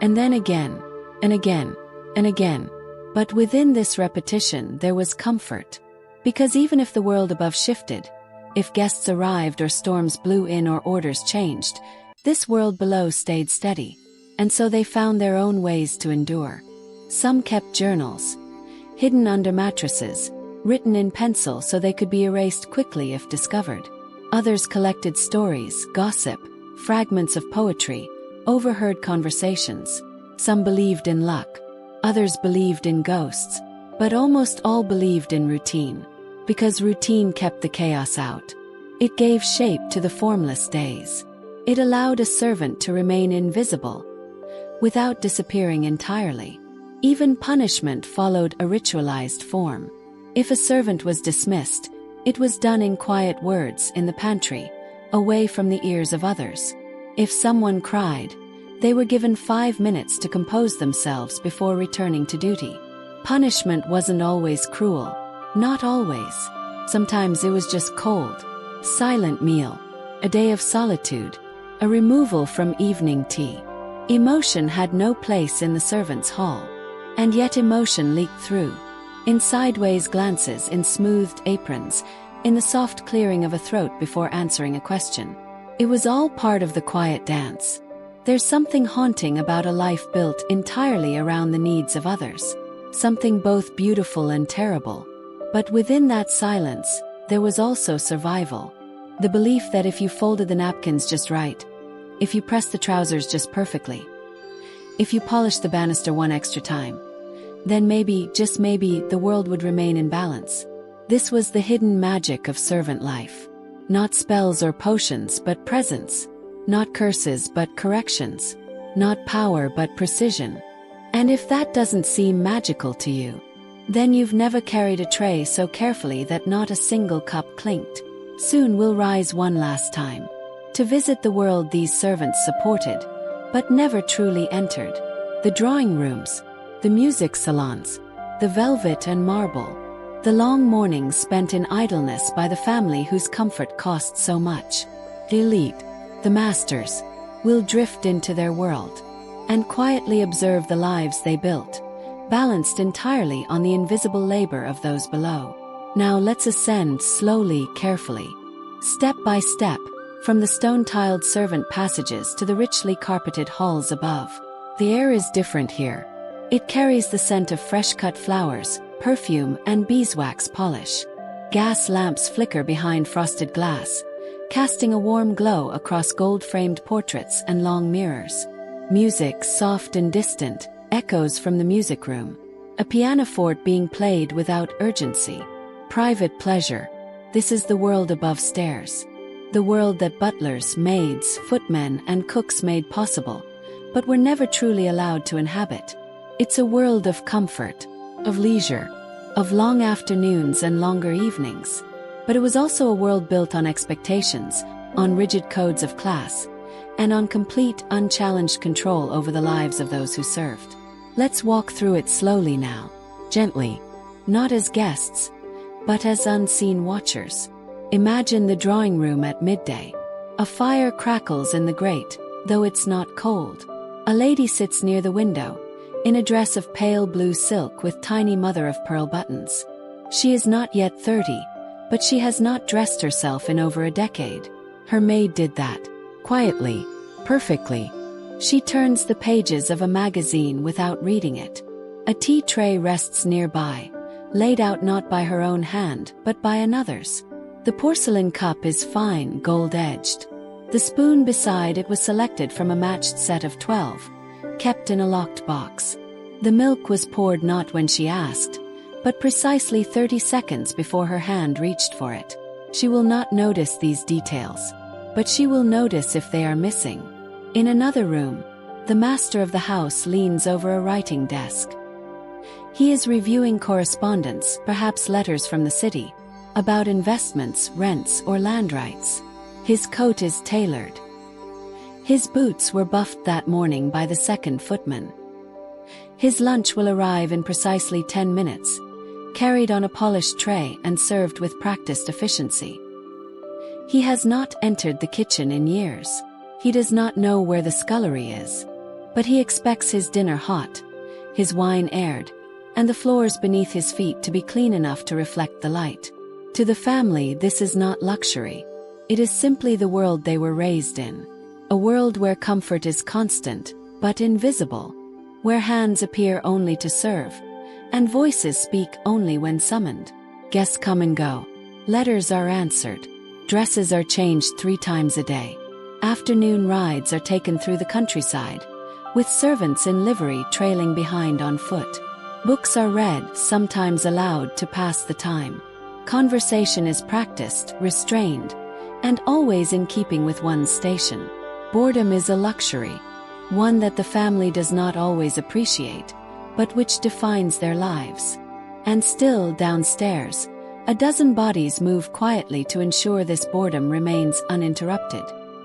and then again, and again, and again. But within this repetition there was comfort. Because even if the world above shifted, if guests arrived or storms blew in or orders changed, this world below stayed steady. And so they found their own ways to endure. Some kept journals, hidden under mattresses, written in pencil so they could be erased quickly if discovered. Others collected stories, gossip, fragments of poetry, overheard conversations. Some believed in luck. Others believed in ghosts. But almost all believed in routine. Because routine kept the chaos out. It gave shape to the formless days. It allowed a servant to remain invisible, without disappearing entirely. Even punishment followed a ritualized form. If a servant was dismissed, it was done in quiet words in the pantry, away from the ears of others. If someone cried, they were given 5 minutes to compose themselves before returning to duty. Punishment wasn't always cruel. Not always. Sometimes it was just cold, silent meal, a day of solitude, a removal from evening tea. Emotion had no place in the servants' hall. And yet emotion leaked through. In sideways glances, in smoothed aprons, in the soft clearing of a throat before answering a question. It was all part of the quiet dance. There's something haunting about a life built entirely around the needs of others. Something both beautiful and terrible. But within that silence, there was also survival. The belief that if you folded the napkins just right, if you pressed the trousers just perfectly, if you polished the banister one extra time, then maybe, just maybe, the world would remain in balance. This was the hidden magic of servant life. Not spells or potions, but presence. Not curses, but corrections. Not power, but precision. And if that doesn't seem magical to you, then you've never carried a tray so carefully that not a single cup clinked. Soon we'll rise one last time, to visit the world these servants supported, but never truly entered. The drawing rooms, the music salons, the velvet and marble, the long mornings spent in idleness by the family whose comfort cost so much. The elite, the masters, will drift into their world, and quietly observe the lives they built, balanced entirely on the invisible labor of those below. Now let's ascend slowly, carefully, step by step, from the stone-tiled servant passages to the richly carpeted halls above. The air is different here. It carries the scent of fresh-cut flowers, perfume, and beeswax polish. Gas lamps flicker behind frosted glass, casting a warm glow across gold-framed portraits and long mirrors. Music, soft and distant, echoes from the music room. A pianoforte being played without urgency. Private pleasure. This is the world above stairs. The world that butlers, maids, footmen, and cooks made possible, but were never truly allowed to inhabit. It's a world of comfort, of leisure, of long afternoons and longer evenings. But it was also a world built on expectations, on rigid codes of class, and on complete, unchallenged control over the lives of those who served. Let's walk through it slowly now, gently, not as guests, but as unseen watchers. Imagine the drawing room at midday. A fire crackles in the grate, though it's not cold. A lady sits near the window, in a dress of pale blue silk with tiny mother-of-pearl buttons. She is not yet 30, but she has not dressed herself in over a decade. Her maid did that. Quietly, perfectly. She turns the pages of a magazine without reading it. A tea tray rests nearby, laid out not by her own hand, but by another's. The porcelain cup is fine, gold-edged. The spoon beside it was selected from a matched set of 12, kept in a locked box. The milk was poured not when she asked, but precisely 30 seconds before her hand reached for it. She will not notice these details, but she will notice if they are missing. In another room, the master of the house leans over a writing desk. He is reviewing correspondence, perhaps letters from the city, about investments, rents, or land rights. His coat is tailored. His boots were buffed that morning by the second footman. His lunch will arrive in precisely 10 minutes, carried on a polished tray and served with practiced efficiency. He has not entered the kitchen in years. He does not know where the scullery is, but he expects his dinner hot, his wine aired, and the floors beneath his feet to be clean enough to reflect the light. To the family, this is not luxury. It is simply the world they were raised in. A world where comfort is constant, but invisible, where hands appear only to serve, and voices speak only when summoned. Guests come and go. Letters are answered. Dresses are changed 3 times a day. Afternoon rides are taken through the countryside, with servants in livery trailing behind on foot. Books are read, sometimes aloud to pass the time. Conversation is practiced, restrained, and always in keeping with one's station. Boredom is a luxury, one that the family does not always appreciate, but which defines their lives. And still, downstairs, a dozen bodies move quietly to ensure this boredom remains uninterrupted.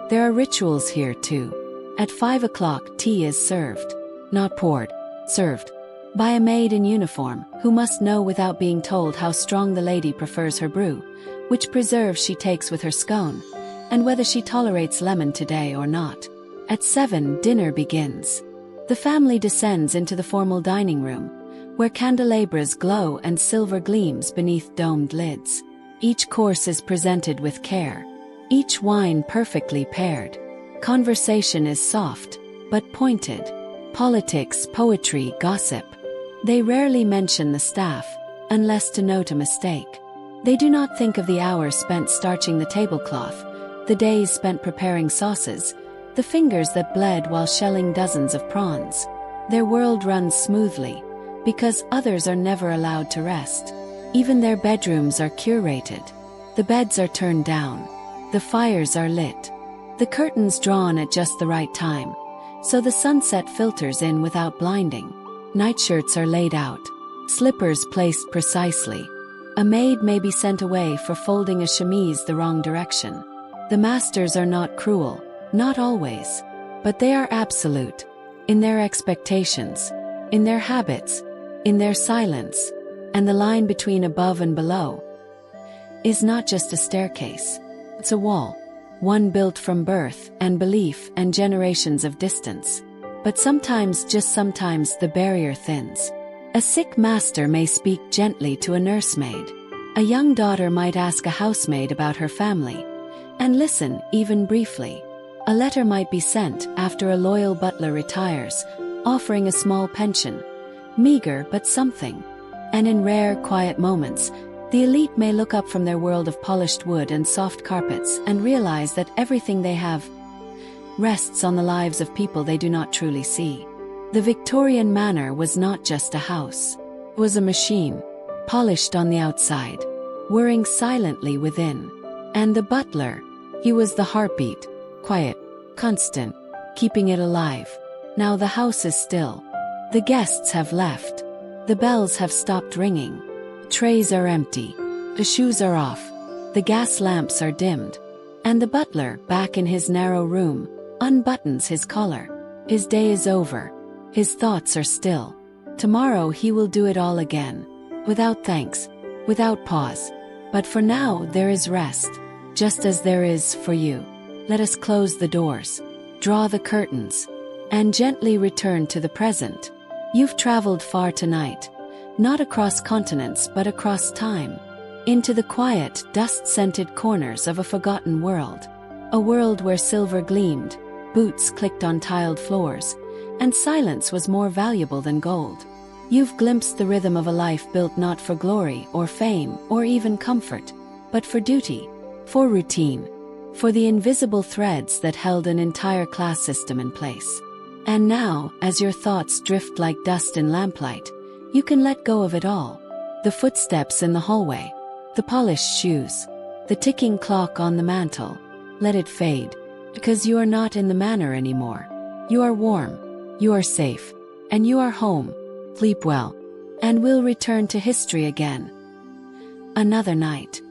There are rituals here too. At 5 o'clock, tea is served. Not poured, served. By a maid in uniform, who must know without being told how strong the lady prefers her brew, which preserves she takes with her scone, and whether she tolerates lemon today or not. At 7, dinner begins. The family descends into the formal dining room, where candelabras glow and silver gleams beneath domed lids. Each course is presented with care, each wine perfectly paired. Conversation is soft, but pointed. Politics, poetry, gossip. They rarely mention the staff, unless to note a mistake. They do not think of the hours spent starching the tablecloth, the days spent preparing sauces, the fingers that bled while shelling dozens of prawns. Their world runs smoothly, because others are never allowed to rest. Even their bedrooms are curated. The beds are turned down. The fires are lit. The curtains drawn at just the right time, so the sunset filters in without blinding. Nightshirts are laid out, slippers placed precisely. A maid may be sent away for folding a chemise the wrong direction. The masters are not cruel, not always, but they are absolute, in their expectations, in their habits, in their silence, and the line between above and below is not just a staircase, it's a wall, one built from birth and belief and generations of distance. But sometimes, just sometimes, the barrier thins. A sick master may speak gently to a nursemaid. A young daughter might ask a housemaid about her family, and listen, even briefly. A letter might be sent after a loyal butler retires, offering a small pension, meager but something. And in rare, quiet moments, the elite may look up from their world of polished wood and soft carpets and realize that everything they have rests on the lives of people they do not truly see. The Victorian manor was not just a house. It was a machine, polished on the outside, whirring silently within. And the butler, he was the heartbeat, quiet, constant, keeping it alive. Now the house is still. The guests have left. The bells have stopped ringing. Trays are empty. The shoes are off. The gas lamps are dimmed. And the butler, back in his narrow room, unbuttons his collar. His day is over. His thoughts are still. Tomorrow he will do it all again. Without thanks, without pause. But for now there is rest, just as there is for you. Let us close the doors. Draw the curtains. and gently return to the present. You've traveled far tonight, not across continents but across time, into the quiet, dust-scented corners of a forgotten world. A world where silver gleamed, boots clicked on tiled floors, and silence was more valuable than gold. You've glimpsed the rhythm of a life built not for glory or fame or even comfort, but for duty, for routine, for the invisible threads that held an entire class system in place. And now, as your thoughts drift like dust in lamplight, you can let go of it all. The footsteps in the hallway, the polished shoes, the ticking clock on the mantel. Let it fade, because you are not in the manor anymore. You are warm, you are safe, and you are home. Sleep well, and we'll return to history again. Another night.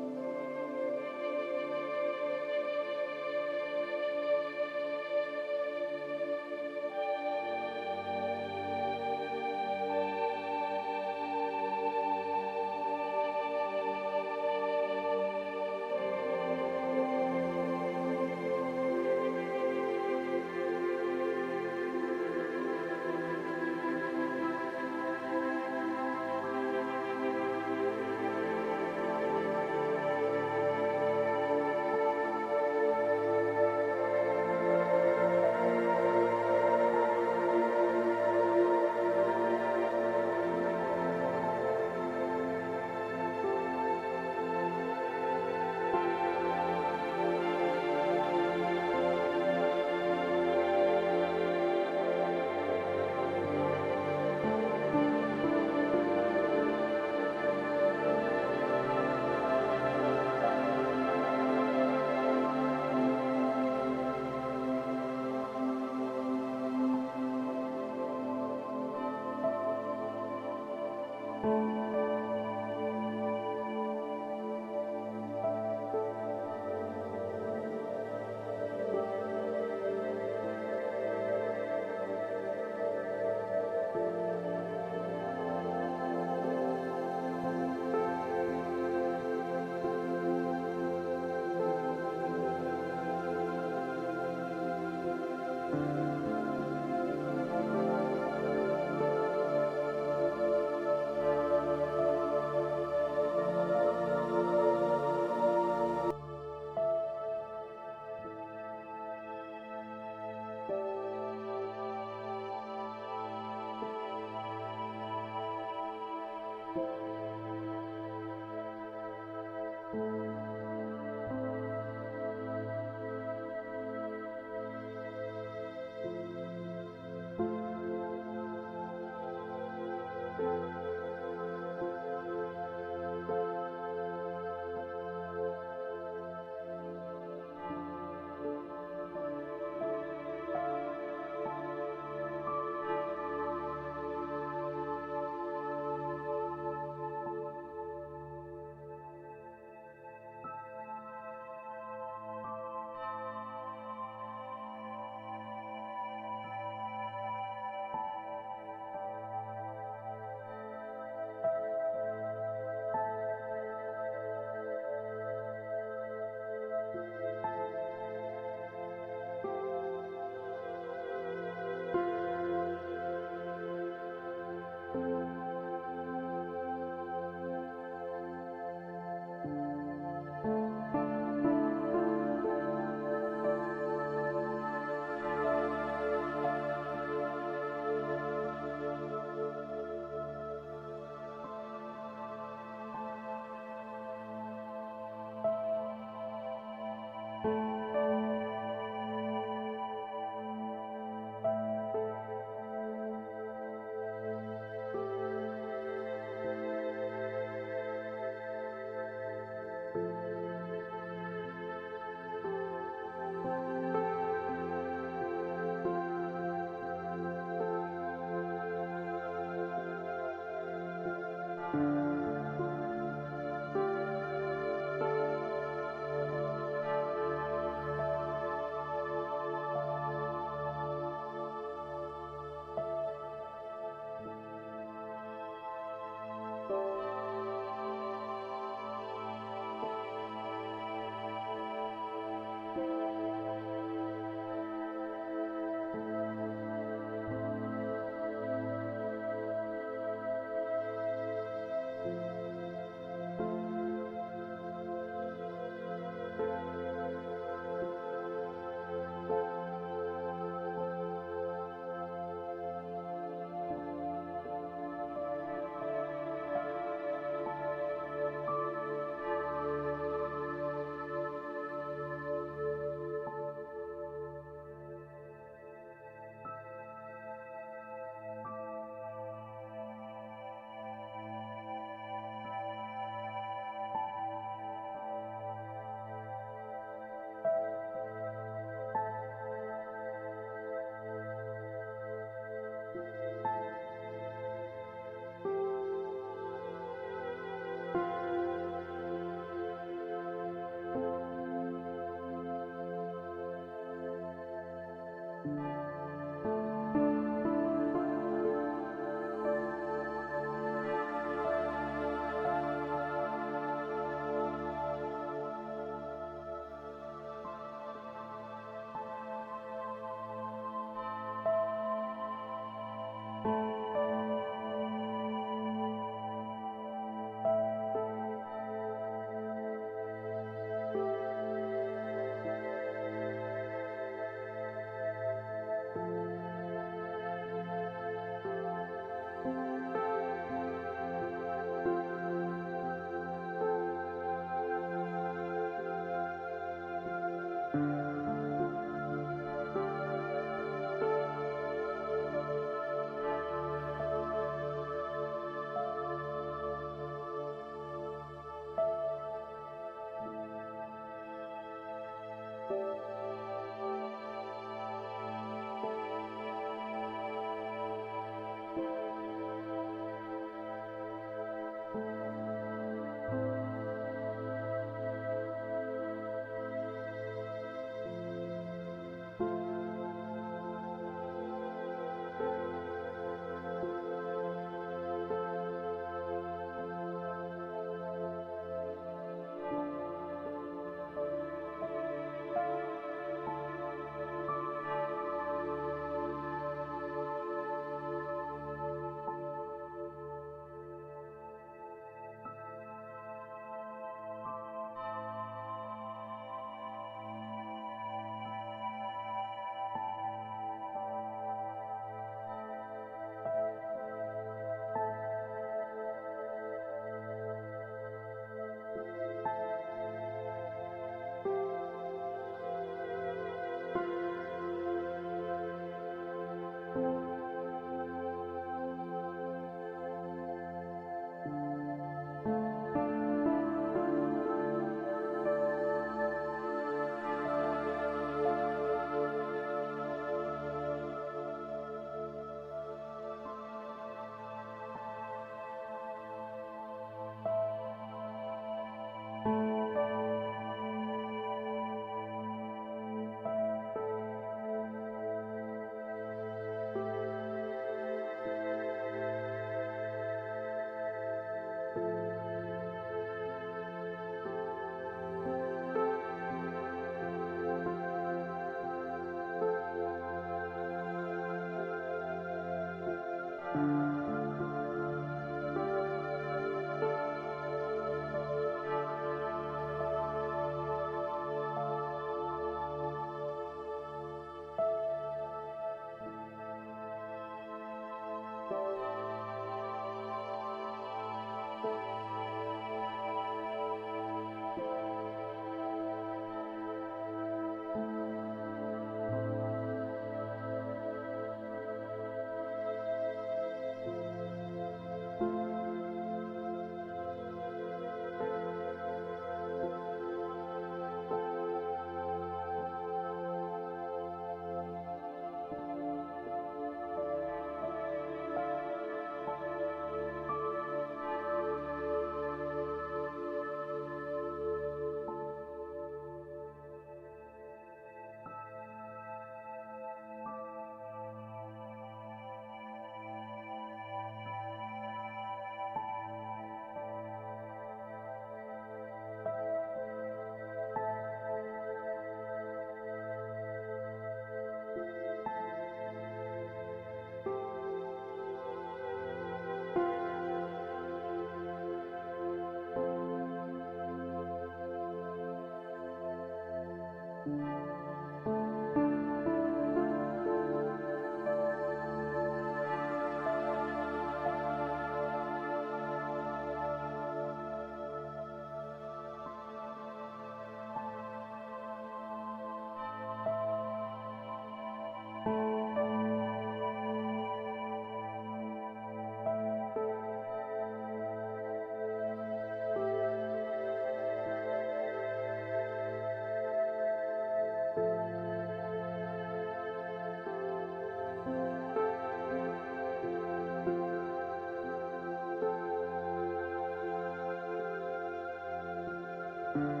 you.